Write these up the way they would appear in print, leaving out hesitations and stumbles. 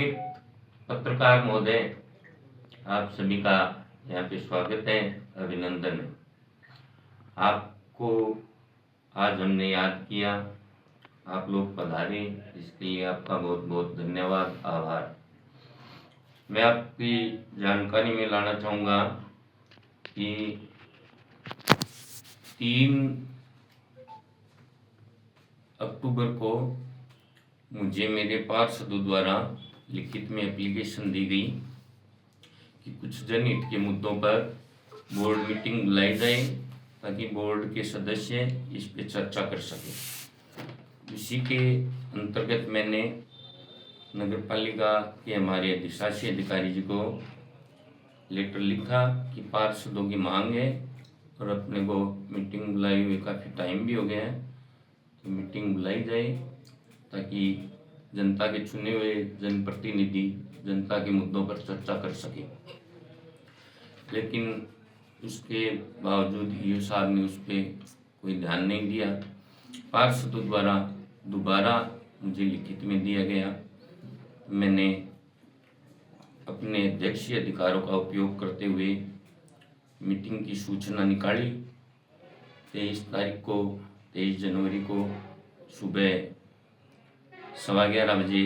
पत्रकार महोदय, आप सभी का यहाँ पे स्वागत है, अभिनंदन है। आपको आज हमने याद किया, आप लोग पधारे, इसके लिए आपका बहुत बहुत धन्यवाद, आभार। मैं आपकी जानकारी में लाना चाहूँगा कि 3 अक्टूबर को मुझे मेरे पार्षदों द्वारा लिखित में एप्लीकेशन दी गई कि कुछ जनहित के मुद्दों पर बोर्ड मीटिंग बुलाई जाए ताकि बोर्ड के सदस्य इस पे चर्चा कर सकें। इसी के अंतर्गत मैंने नगर पालिका के हमारे अधिशासी अधिकारी जी को लेटर लिखा कि पार्षदों की मांग है और अपने को मीटिंग बुलाई हुए काफ़ी टाइम भी हो गया है, तो मीटिंग बुलाई जाए ताकि जनता के चुने हुए जनप्रतिनिधि जनता के मुद्दों पर चर्चा कर सके। लेकिन उसके बावजूद ईओ साहब ने उस पर कोई ध्यान नहीं दिया। पार्षदों द्वारा दोबारा मुझे लिखित में दिया गया। मैंने अपने अध्यक्षीय अधिकारों का उपयोग करते हुए मीटिंग की सूचना निकाली। 23 जनवरी को सुबह 11:15 बजे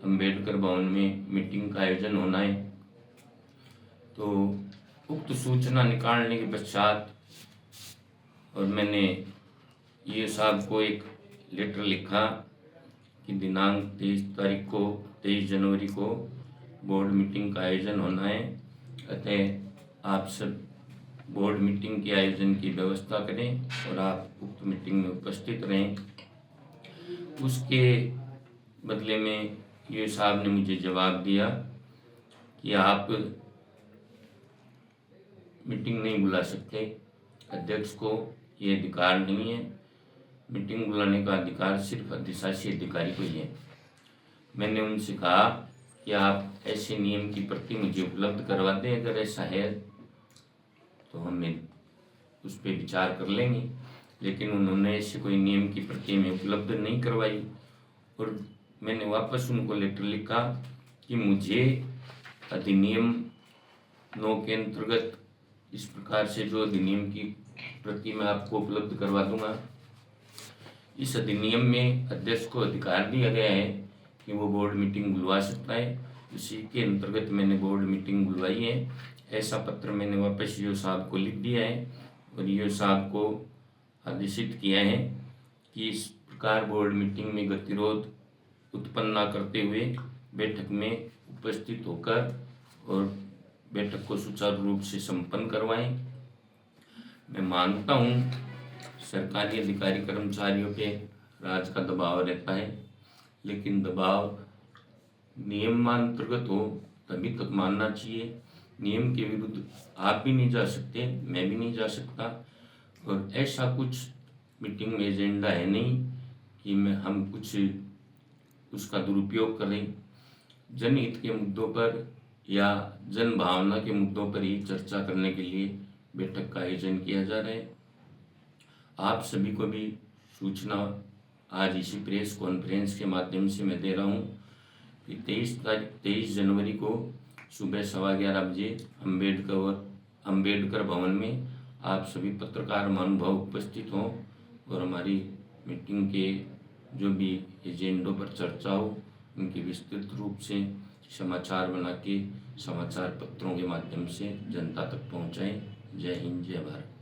अंबेडकर भवन में मीटिंग का आयोजन होना है। तो उक्त सूचना निकालने के पश्चात और मैंने ये साहब को एक लेटर लिखा कि दिनांक 23 जनवरी को बोर्ड मीटिंग का आयोजन होना है, अतः आप सब बोर्ड मीटिंग के आयोजन की व्यवस्था करें और आप उक्त मीटिंग में उपस्थित रहें। उसके बदले में ये साहब ने मुझे जवाब दिया कि आप मीटिंग नहीं बुला सकते, अध्यक्ष को ये अधिकार नहीं है, मीटिंग बुलाने का अधिकार सिर्फ अधिशासी अधिकारी को ही है। मैंने उनसे कहा कि आप ऐसे नियम की प्रति मुझे उपलब्ध करवा दें, अगर ऐसा है तो हमें उस पर विचार कर लेंगे। लेकिन उन्होंने ऐसे कोई नियम की प्रति में उपलब्ध नहीं करवाई और मैंने वापस उनको लेटर लिखा कि मुझे अधिनियम 9 के अंतर्गत इस प्रकार से जो अधिनियम की प्रति मैं आपको उपलब्ध करवा दूंगा। इस अधिनियम में अध्यक्ष को अधिकार दिया गया है कि वो बोर्ड मीटिंग बुलवा सकता है, उसी के अंतर्गत मैंने बोर्ड मीटिंग बुलवाई है। ऐसा पत्र मैंने वापस ईओ साहब को लिख दिया है और ईओ साहब को आदेशित किया है कि इस प्रकार बोर्ड मीटिंग में गतिरोध उत्पन्न न करते हुए बैठक में उपस्थित होकर और बैठक को सुचारू रूप से संपन्न करवाएं। मैं मानता हूँ सरकारी अधिकारी कर्मचारियों पे राज का दबाव रहता है, लेकिन दबाव नियमांतर्गत हो तभी तक मानना चाहिए। नियम के विरुद्ध आप भी नहीं जा सकते, मैं भी नहीं जा सकता और ऐसा कुछ मीटिंग में एजेंडा है नहीं कि हम कुछ उसका दुरुपयोग करें। जनहित के मुद्दों पर या जन भावना के मुद्दों पर ही चर्चा करने के लिए बैठक का आयोजन किया जा रहा है। आप सभी को भी सूचना आज इसी प्रेस कॉन्फ्रेंस के माध्यम से मैं दे रहा हूँ कि 23 जनवरी को सुबह 11:15 बजे अंबेडकर भवन में आप सभी पत्रकार महानुभाव उपस्थित हों और हमारी मीटिंग के जो भी एजेंडों पर चर्चा हो उनकी विस्तृत रूप से समाचार बना के समाचार पत्रों के माध्यम से जनता तक पहुँचाएं। जय हिंद, जय भारत।